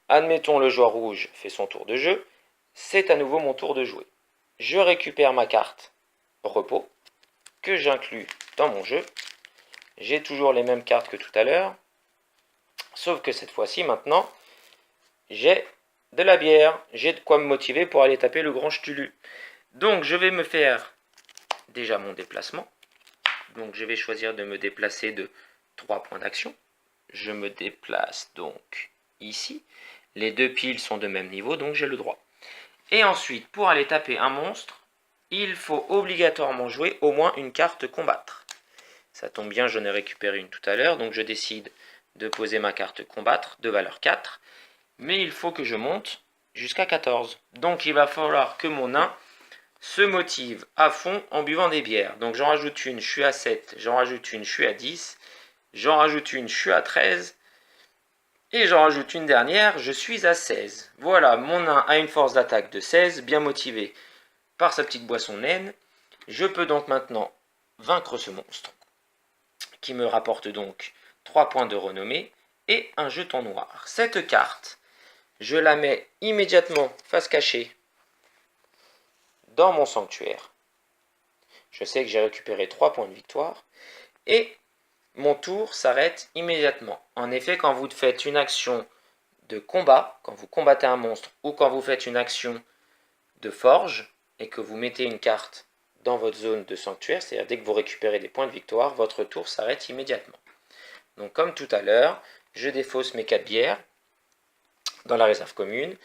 Admettons le joueur rouge fait son tour de jeu. C'est à nouveau mon tour de jouer. Je récupère ma carte repos que j'inclus dans mon jeu. J'ai toujours les mêmes cartes que tout à l'heure. Sauf que cette fois-ci, maintenant, j'ai de la bière. J'ai de quoi me motiver pour aller taper le grand Cthulhu. Donc je vais me faire déjà mon déplacement. Donc je vais choisir de me déplacer de 3 points d'action. Je me déplace donc ici. Les deux piles sont de même niveau, donc j'ai le droit. Et ensuite, pour aller taper un monstre, il faut obligatoirement jouer au moins une carte combattre. Ça tombe bien, j'en ai récupéré une tout à l'heure, donc je décide de poser ma carte combattre de valeur 4. Mais il faut que je monte jusqu'à 14. Donc il va falloir que mon nain se motive à fond en buvant des bières. Donc j'en rajoute une, je suis à 7, j'en rajoute une, je suis à 10, j'en rajoute une, je suis à 13, et j'en rajoute une dernière, je suis à 16. Voilà, mon nain a une force d'attaque de 16, bien motivé par sa petite boisson naine. Je peux donc maintenant vaincre ce monstre, qui me rapporte donc 3 points de renommée et un jeton noir. Cette carte, je la mets immédiatement face cachée dans mon sanctuaire. Je sais que j'ai récupéré 3 points de victoire. Et mon tour s'arrête immédiatement. En effet, quand vous faites une action de combat, quand vous combattez un monstre, ou quand vous faites une action de forge, et que vous mettez une carte dans votre zone de sanctuaire, c'est-à-dire dès que vous récupérez des points de victoire, votre tour s'arrête immédiatement. Donc comme tout à l'heure, je défausse mes 4 bières dans la réserve commune.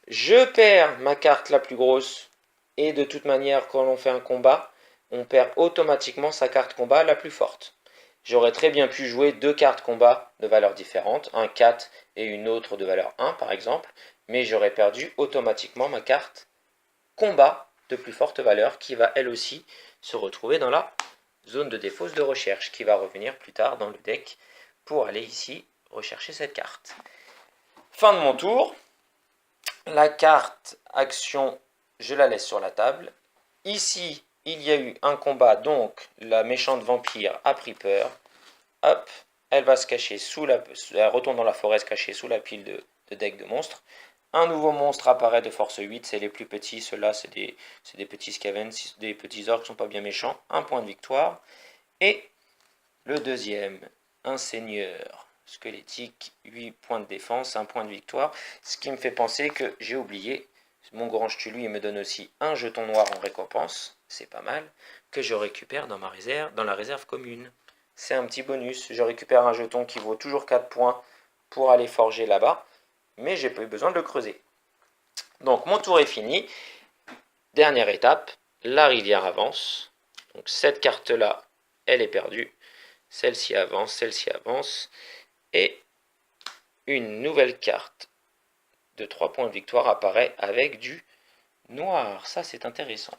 Je perds ma carte la plus grosse, et de toute manière, quand on fait un combat, on perd automatiquement sa carte combat la plus forte. J'aurais très bien pu jouer 2 cartes combat de valeur différente, un 4 et une autre de valeur 1 par exemple, mais j'aurais perdu automatiquement ma carte combat de plus forte valeur qui va elle aussi se retrouver dans la zone de défausse de recherche, qui va revenir plus tard dans le deck pour aller ici rechercher cette carte. Fin de mon tour. La carte action, je la laisse sur la table. Ici, il y a eu un combat, donc la méchante vampire a pris peur. Hop, elle va se cacher sous la... Elle retourne dans la forêt se cacher sous la pile de deck de monstres. Un nouveau monstre apparaît de force 8, c'est les plus petits, ceux-là c'est des petits Skaven, des petits orques qui sont pas bien méchants. Un point de victoire. Et le deuxième, un seigneur squelettique, 8 points de défense, 1 point de victoire. Ce qui me fait penser que j'ai oublié, mon grand Cthulhu me donne aussi un jeton noir en récompense, c'est pas mal, que je récupère dans la réserve commune. C'est un petit bonus, je récupère un jeton qui vaut toujours 4 points pour aller forger là-bas, mais j'ai pas eu besoin de le creuser. Donc mon tour est fini. Dernière étape, la rivière avance. Donc cette carte-là, elle est perdue. Celle-ci avance, et une nouvelle carte de 3 points de victoire apparaît avec du noir. Ça, c'est intéressant.